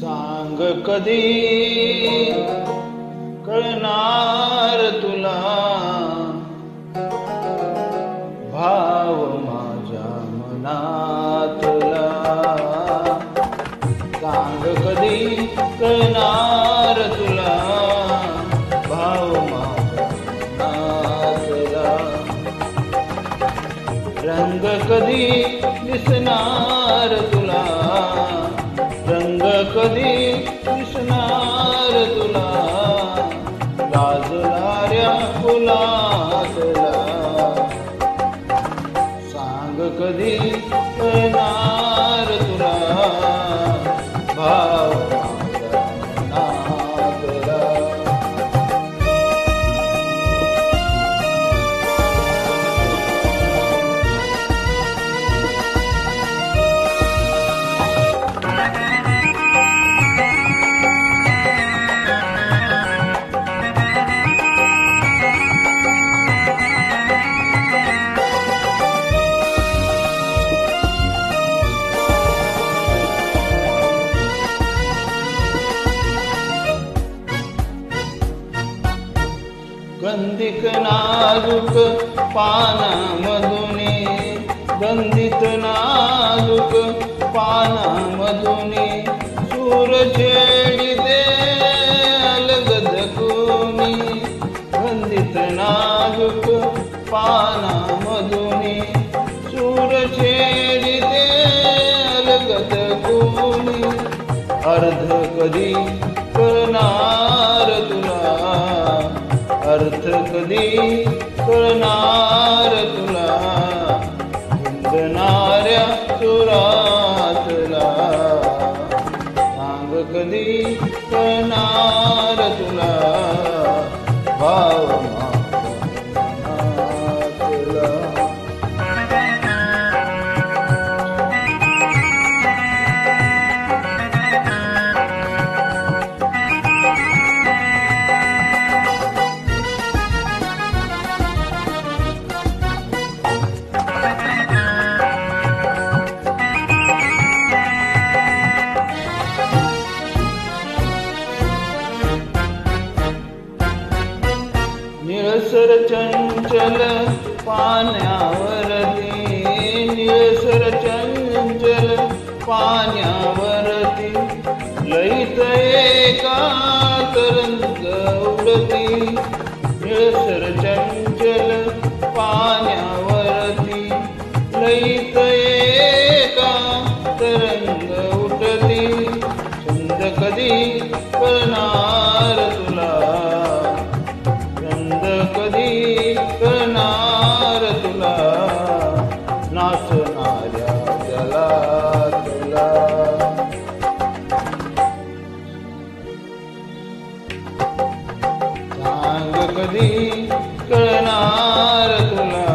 सांग कधी कळणार तुला भाव माझ्या मनातला. सांग कधी कळणार तुला भाव माझ्या मनातला. रंग कधी दिसणार तुला, रंग कधी दिसणार तुला लाजणाऱ्या फुलातला. सांग कधी कळणार तुला भाव माझ्या मनातला. गंधित नाजूक पानामधुनी, गंधित नाजूक पानामधुनी सूर छेडिते अलगद कुणी. गंधित नाजूक पानामधुनी सूर छेडिते अलगद कुणी. अर्ध कधी कळणार तुला, अर्थ कधी कळणार तुला गुंजणाऱ्या सुरातला. सांग कधी कळणार तुला भाव माझ्या मनातला. निळसर चंचल पाण्यावरती, निळसर चंचल पाण्यावरती लईत एका तरंग उडती. निळसर चंचल पाण्यावरती लईत एका तरंग उडती. छंद कधी कळणार तुला, कधी कळणार तुला नाचणाऱ्या जलातला. सांग कधी कळणार तुला